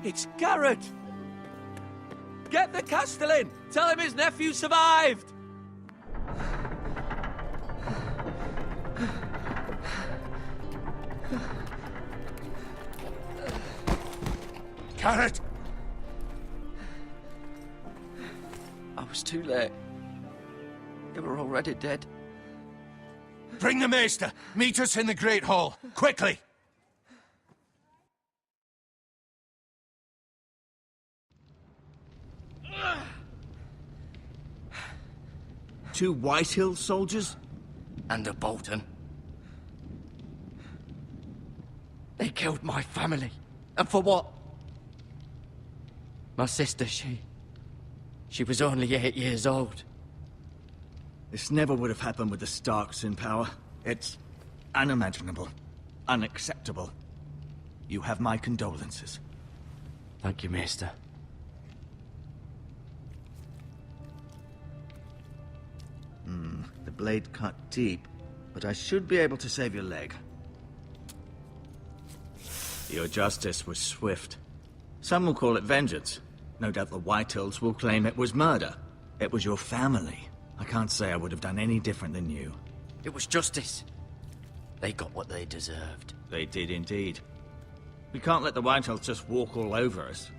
It's Garrett! Get the Castellan! Tell him his nephew survived! Garrett! I was too late. They were already dead. Bring the Maester! Meet us in the Great Hall, quickly! Two Whitehill soldiers? And a Bolton. They killed my family. And for what? My sister, she was only 8 years old. This never would have happened with the Starks in power. It's unimaginable. Unacceptable. You have my condolences. Thank you, Maester. The blade cut deep, but I should be able to save your leg. Your justice was swift. Some will call it vengeance. No doubt the Whitehills will claim it was murder. It was your family. I can't say I would have done any different than you. It was justice. They got what they deserved. They did indeed. We can't let the Whitehills just walk all over us.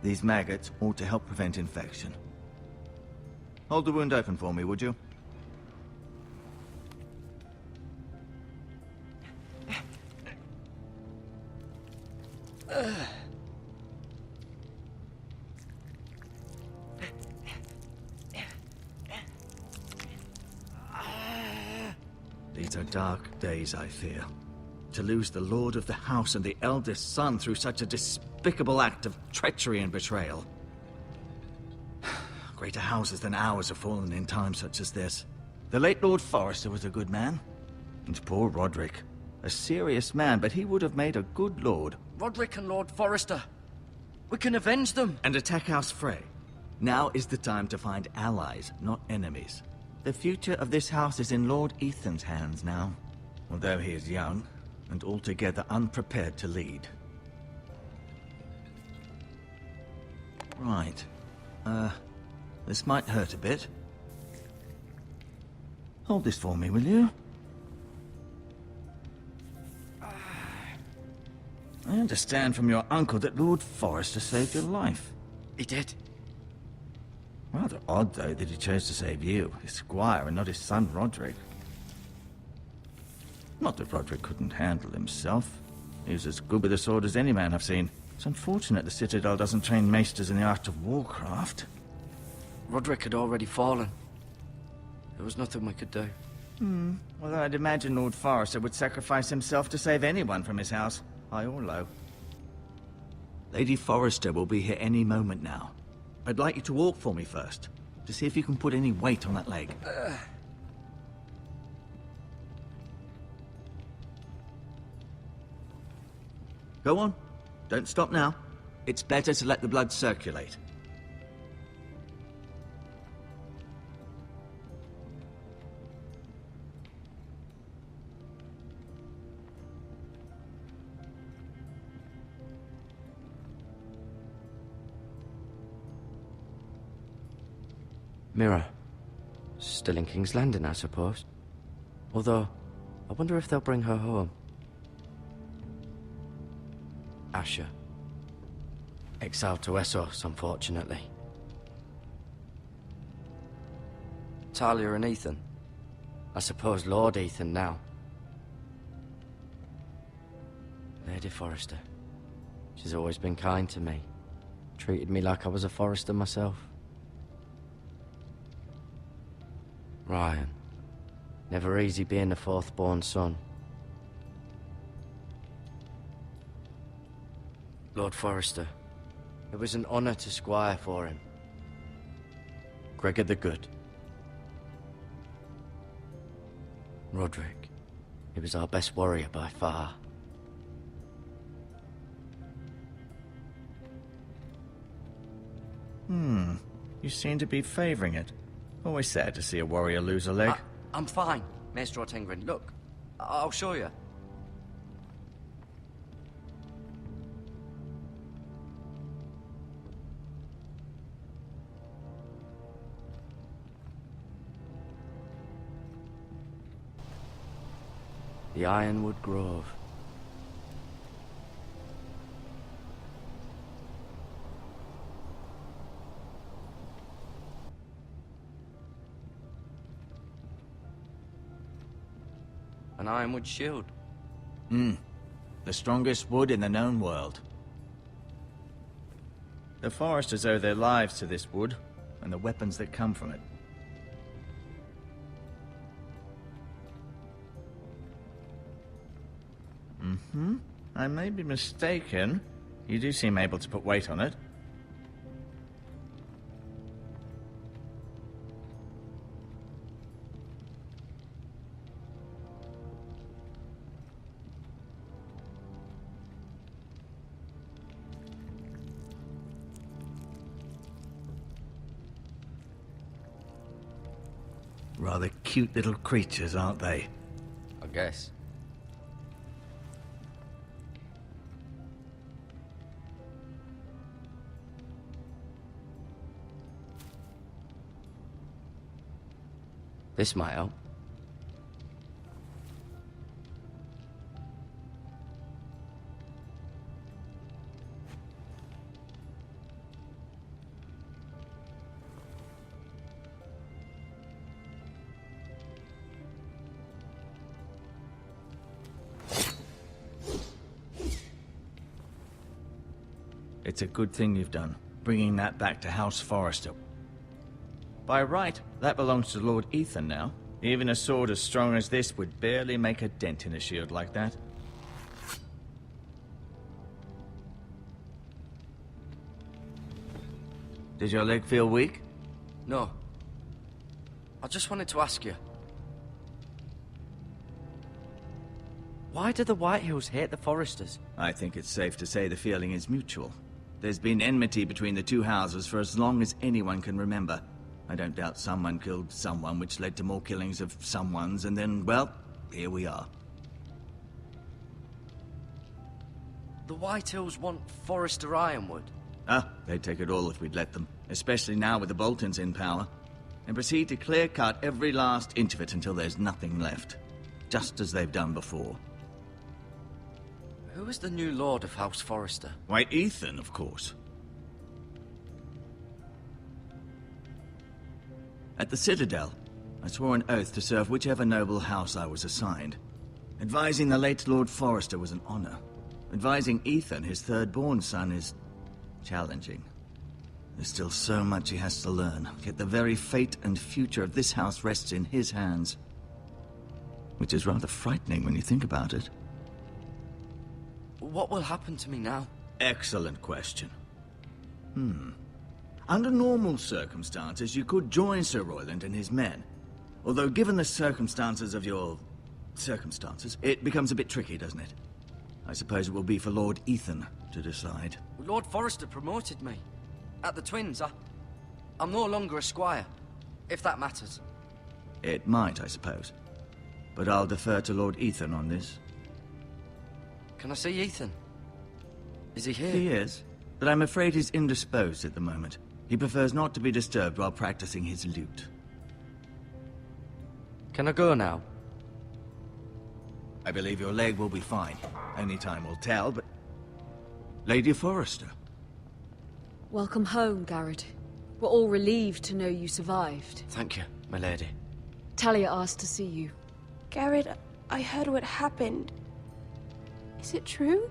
These maggots ought to help prevent infection. Hold the wound open for me, would you? These are dark days, I fear. To lose the lord of the house and the eldest son through such a despicable act of treachery and betrayal. Greater houses than ours have fallen in times such as this. The late Lord Forrester was a good man. And poor Roderick. A serious man, but he would have made a good lord. Roderick and Lord Forrester. We can avenge them. And attack House Frey. Now is the time to find allies, not enemies. The future of this house is in Lord Ethan's hands now. Although he is young, and altogether unprepared to lead. Right. This might hurt a bit. Hold this for me, will you? I understand from your uncle that Lord Forrester saved your life. He did. Rather odd, though, that he chose to save you, his squire, and not his son Roderick. Not that Roderick couldn't handle himself. He was as good with a sword as any man I've seen. It's unfortunate the Citadel doesn't train maesters in the art of warcraft. Roderick had already fallen. There was nothing we could do. Although I'd imagine Lord Forrester would sacrifice himself to save anyone from his house, high or low. Lady Forrester will be here any moment now. I'd like you to walk for me first, to see if you can put any weight on that leg. Go on. Don't stop now. It's better to let the blood circulate. Mira. Still in King's Landing, I suppose. Although, I wonder if they'll bring her home. Asher. Exiled to Essos, unfortunately. Talia and Ethan. I suppose Lord Ethan now. Lady Forrester. She's always been kind to me. Treated me like I was a Forrester myself. Ryan. Never easy being the fourth-born son. Lord Forrester. It was an honor to squire for him. Gregor the Good. Roderick. He was our best warrior by far. You seem to be favoring it. Always sad to see a warrior lose a leg. I'm fine, Maester Ortengrin. Look, I'll show you. The Ironwood Grove. An ironwood shield. The strongest wood in the known world. The Forresters owe their lives to this wood, and the weapons that come from it. I may be mistaken. You do seem able to put weight on it. Rather cute little creatures, aren't they? I guess. This might help. It's a good thing you've done, bringing that back to House Forrester. By right, that belongs to Lord Ethan now. Even a sword as strong as this would barely make a dent in a shield like that. Does your leg feel weak? No. I just wanted to ask you. Why do the Whitehills hate the Forresters? I think it's safe to say the feeling is mutual. There's been enmity between the two houses for as long as anyone can remember. I don't doubt someone killed someone, which led to more killings of someones, and then, well, here we are. The Whitehills want Forrester Ironwood. Ah, they'd take it all if we'd let them, especially now with the Boltons in power, and proceed to clear-cut every last inch of it until there's nothing left, just as they've done before. Who is the new Lord of House Forrester? Why, Ethan, of course. At the Citadel, I swore an oath to serve whichever noble house I was assigned. Advising the late Lord Forrester was an honor. Advising Ethan, his third-born son, is challenging. There's still so much he has to learn, yet the very fate and future of this house rests in his hands. Which is rather frightening when you think about it. What will happen to me now? Excellent question. Under normal circumstances, you could join Sir Royland and his men. Although, given the circumstances of your circumstances, it becomes a bit tricky, doesn't it? I suppose it will be for Lord Ethan to decide. Lord Forrester promoted me. At the Twins, I'm no longer a squire, if that matters. It might, I suppose. But I'll defer to Lord Ethan on this. Can I see Ethan? Is he here? He is, but I'm afraid he's indisposed at the moment. He prefers not to be disturbed while practicing his lute. Can I go now? I believe your leg will be fine. Only time will tell, but... Lady Forrester. Welcome home, Garrett. We're all relieved to know you survived. Thank you, my lady. Talia asked to see you. Garrett, I heard what happened. Is it true?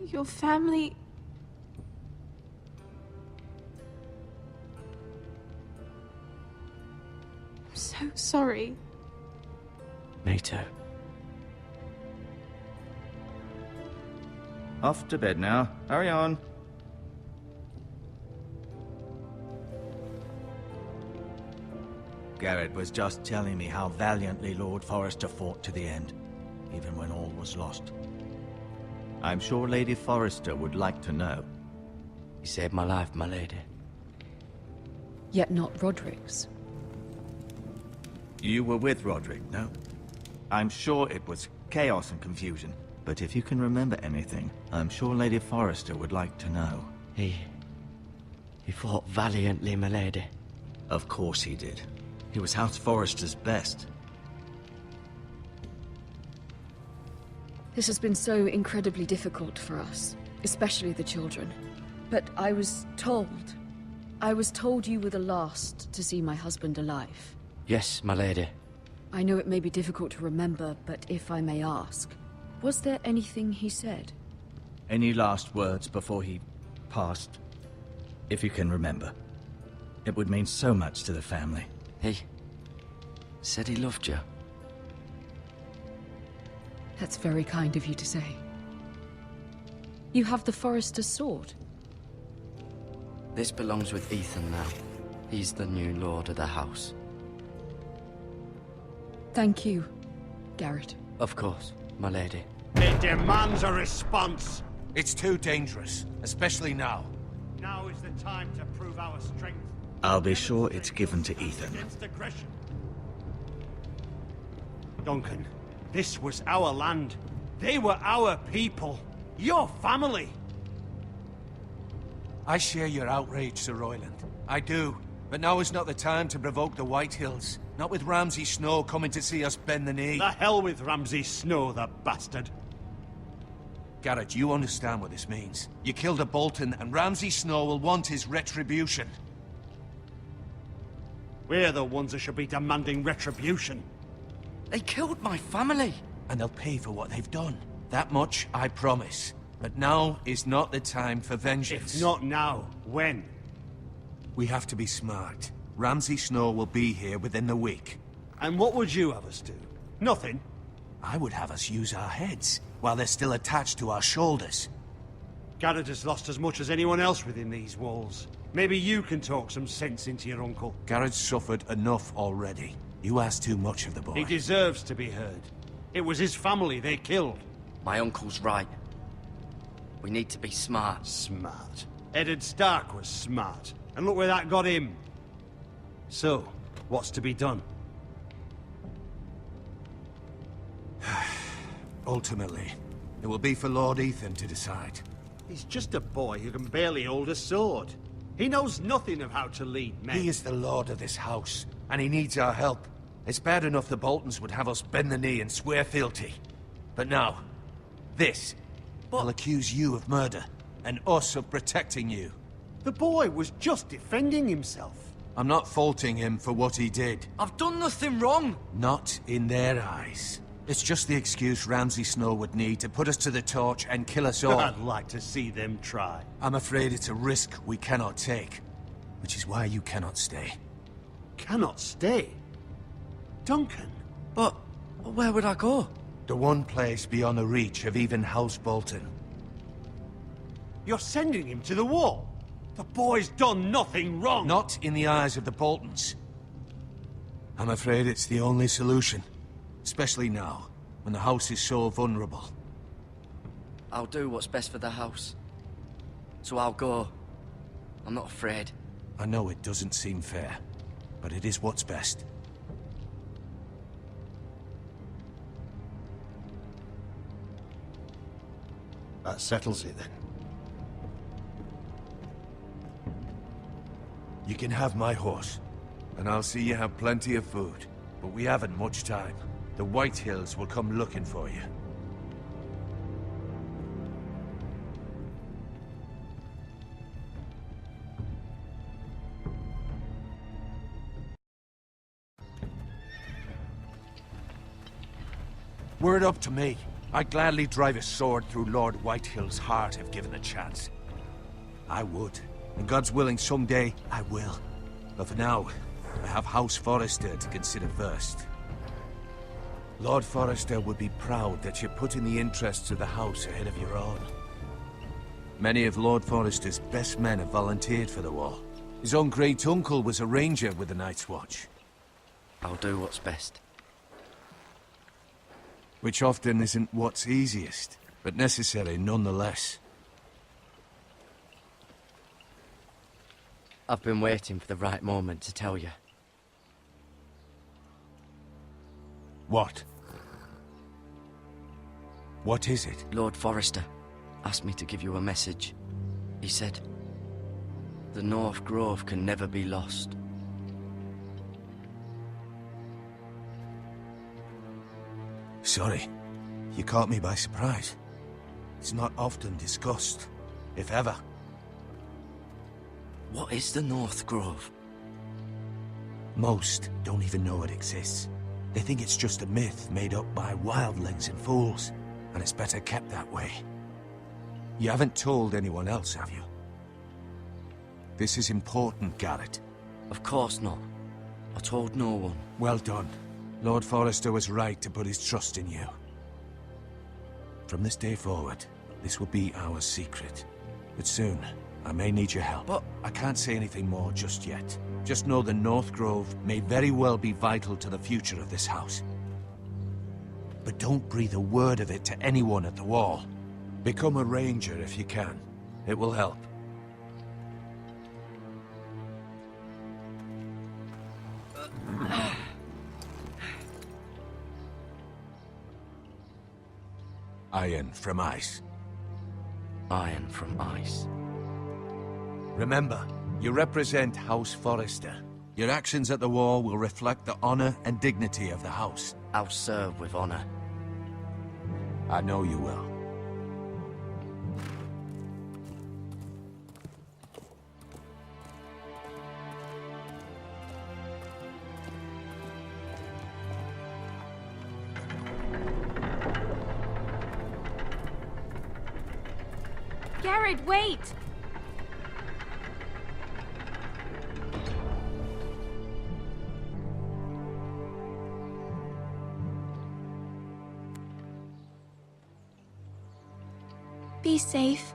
Your family... I'm so sorry. Me too. Off to bed now. Hurry on. Garrett was just telling me how valiantly Lord Forrester fought to the end, even when all was lost. I'm sure Lady Forrester would like to know. You saved my life, my lady. Yet not Roderick's. You were with Roderick, no? I'm sure it was chaos and confusion, but if you can remember anything, I'm sure Lady Forrester would like to know. He fought valiantly, my lady. Of course he did. He was House Forrester's best. This has been so incredibly difficult for us, especially the children. But I was told you were the last to see my husband alive. Yes, my lady. I know it may be difficult to remember, but if I may ask, was there anything he said? Any last words before he passed? If you can remember. It would mean so much to the family. He said he loved you. That's very kind of you to say. You have the Forrester's sword. This belongs with Ethan now. He's the new lord of the house. Thank you, Garrett. Of course, my lady. It demands a response. It's too dangerous, especially now. Now is the time to prove our strength. I'll be sure it's given to Ethan. Against aggression. Duncan, this was our land. They were our people. Your family. I share your outrage, Sir Royland. I do. But now is not the time to provoke the Whitehills. Not with Ramsay Snow coming to see us bend the knee. The hell with Ramsay Snow, the bastard. Garrett, you understand what this means. You killed a Bolton, and Ramsay Snow will want his retribution. We're the ones that should be demanding retribution. They killed my family! And they'll pay for what they've done. That much, I promise. But now is not the time for vengeance. If not now, when? We have to be smart. Ramsay Snow will be here within the week. And what would you have us do? Nothing? I would have us use our heads, while they're still attached to our shoulders. Garrett has lost as much as anyone else within these walls. Maybe you can talk some sense into your uncle. Garrett's suffered enough already. You ask too much of the boy. He deserves to be heard. It was his family they killed. My uncle's right. We need to be smart. Smart. Eddard Stark was smart. And look where that got him. So, what's to be done? Ultimately, it will be for Lord Ethan to decide. He's just a boy who can barely hold a sword. He knows nothing of how to lead men. He is the lord of this house, and he needs our help. It's bad enough the Boltons would have us bend the knee and swear fealty. But now, this. They'll accuse you of murder, and us of protecting you. The boy was just defending himself. I'm not faulting him for what he did. I've done nothing wrong! Not in their eyes. It's just the excuse Ramsay Snow would need to put us to the torch and kill us all. I'd like to see them try. I'm afraid it's a risk we cannot take, which is why you cannot stay. Cannot stay? Duncan? But where would I go? The one place beyond the reach of even House Bolton. You're sending him to the wall? The boy's done nothing wrong! Not in the eyes of the Boltons. I'm afraid it's the only solution. Especially now, when the house is so vulnerable. I'll do what's best for the house. So I'll go. I'm not afraid. I know it doesn't seem fair, but it is what's best. That settles it then. You can have my horse, and I'll see you have plenty of food. But we haven't much time. The Whitehills will come looking for you. Were it up to me, I'd gladly drive a sword through Lord Whitehill's heart if given the chance. I would. And God's willing, someday I will. But for now, I have House Forrester to consider first. Lord Forrester would be proud that you're putting the interests of the house ahead of your own. Many of Lord Forrester's best men have volunteered for the war. His own great-uncle was a ranger with the Night's Watch. I'll do what's best. Which often isn't what's easiest, but necessary nonetheless. I've been waiting for the right moment to tell you. What? What is it? Lord Forrester asked me to give you a message. He said, the North Grove can never be lost. Sorry. You caught me by surprise. It's not often discussed, if ever. What is the North Grove? Most don't even know it exists. They think it's just a myth made up by wildlings and fools, and it's better kept that way. You haven't told anyone else, have you? This is important, Garrett. Of course not. I told no one. Well done. Lord Forrester was right to put his trust in you. From this day forward, this will be our secret. But soon, I may need your help. But I can't say anything more just yet. Just know the North Grove may very well be vital to the future of this house. But don't breathe a word of it to anyone at the Wall. Become a ranger if you can. It will help. Iron from ice. iron from ice. Remember, you represent House Forrester. Your actions at the Wall will reflect the honor and dignity of the house. I'll serve with honor. I know you will. Garrett, wait! Be safe.